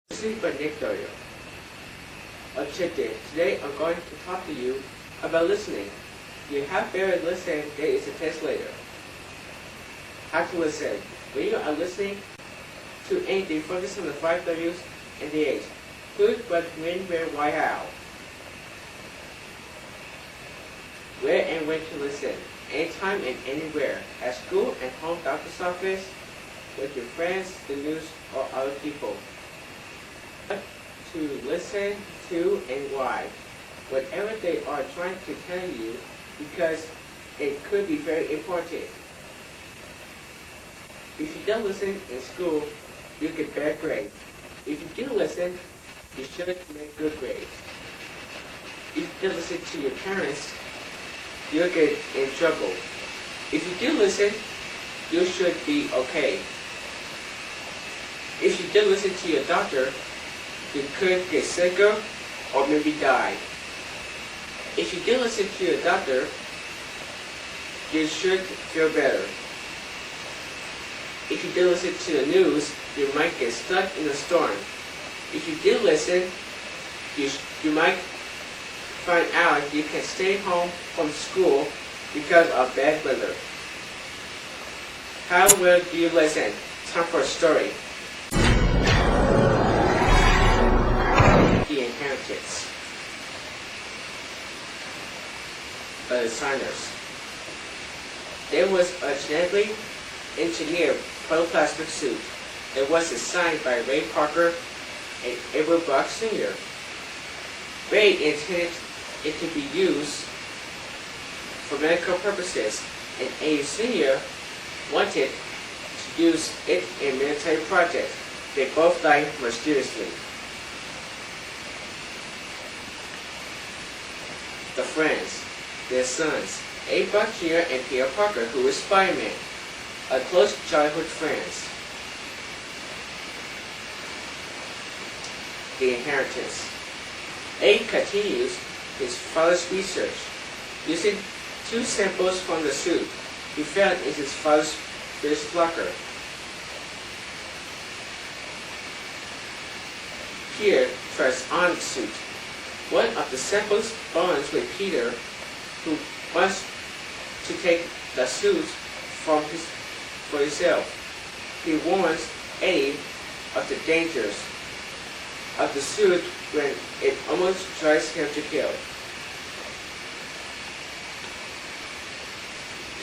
This is Nick Doyle. Objective. Today I'm going to talk to you about listening. You have better listen, there is a test later. How to listen. When you are listening to anything, focus on the 5 W's and the 8. Who, what, when, where, why, how. Where and when to listen. Anytime and anywhere. At school and home, doctor's office, with your friends, the news, or other people. To listen to and why. Whatever they are trying to tell you, because it could be very important. If you don't listen in school, you get bad grades. If you do listen, you should make good grades. If you don't listen to your parents, you'll get in trouble. If you do listen, you should be okay. If you do listen to your doctor, you could get sicker or maybe die. If you do listen to your doctor, you should feel better. If you do listen to the news, you might get stuck in a storm. If you do listen, you might find out you can stay home from school because of bad weather. How well do you listen? Time for a story. The inheritance. The designers. There was a genetically engineered protoplastic suit that was designed by Ray Parker and Edward Buck Sr. Ray intended it to be used for medical purposes, and A. Sr. wanted to use it in military projects. They both died mysteriously. The friends, their sons, A. Buck Jr. and Peter Parker, who was Spider-Man, are close childhood friends. The inheritance. A. continues his father's research, using 2 samples from the suit he found in his father's fridge locker. Peter tries on the suit. One of the samples bonds with Peter, who wants to take the suit for himself. He warns Eddie of the dangers of the suit when it almost drives him to kill.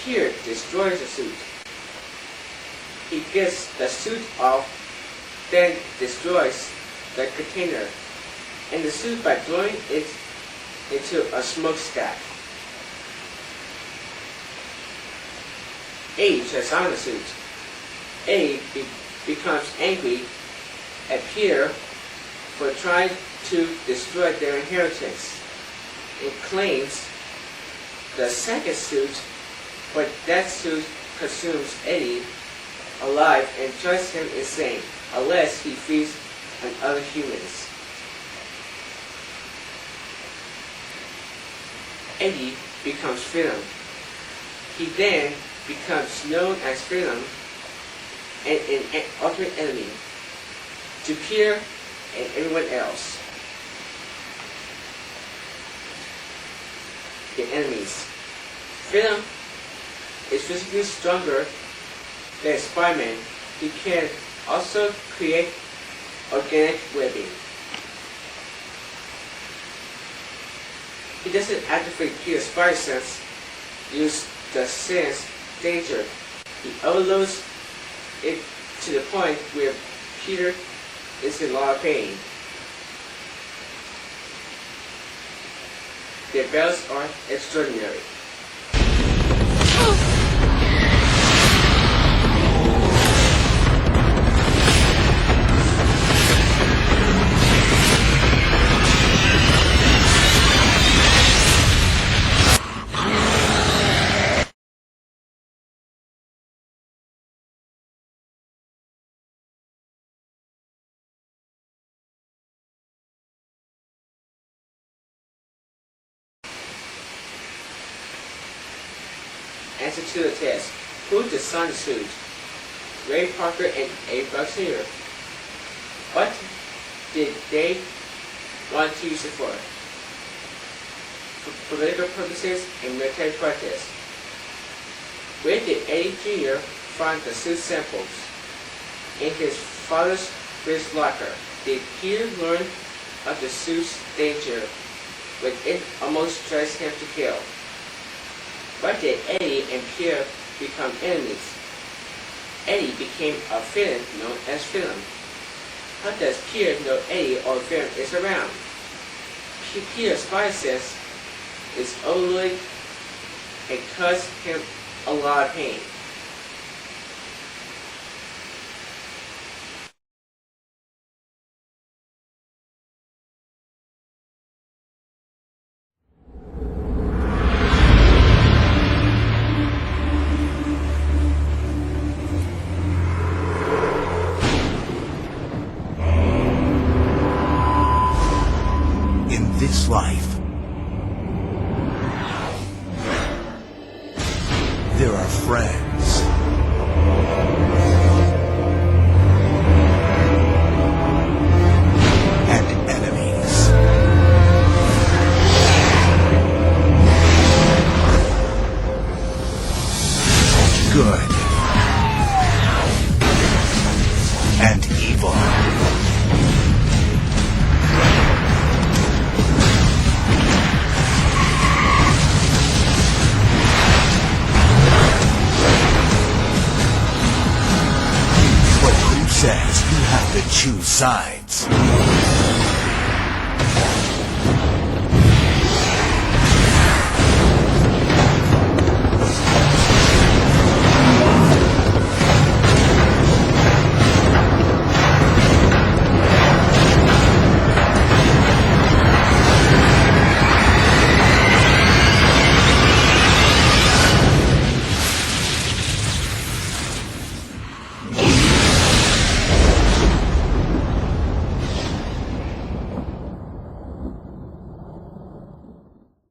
Peter destroys the suit. He gets the suit off, then destroys the container and the suit by throwing it into a smokestack. A tries on the suit. A becomes angry at Peter for trying to destroy their inheritance and claims the second suit, but that suit consumes Eddie alive and drives him insane unless he feeds on other humans. Eddie becomes Venom. He then becomes known as Venom and an ultimate enemy to Peter and everyone else. The enemies. Venom is physically stronger than Spider-Man. He can also create organic webbing. He doesn't activate Peter's spider sense, use the sense danger. He overloads it to the point where Peter is in a lot of pain. Their battles are extraordinary. Answer to the test. Who designed the suit? Ray Parker and A. Buck Sr. What did they want to use it for? For political purposes and military practice. Where did Eddie Jr. find the suit samples? In his father's fridge locker. Did Peter learn of the suit's danger when it almost drives him to kill? Why did Eddie and Pierre become enemies? Eddie became a villain known as Villain. How does Pierre know Eddie or Villain is around? Pierre's biceps is overloaded and causes him a lot of pain. In this life, there are friends and enemies. Good and evil. Says you have to choose sides.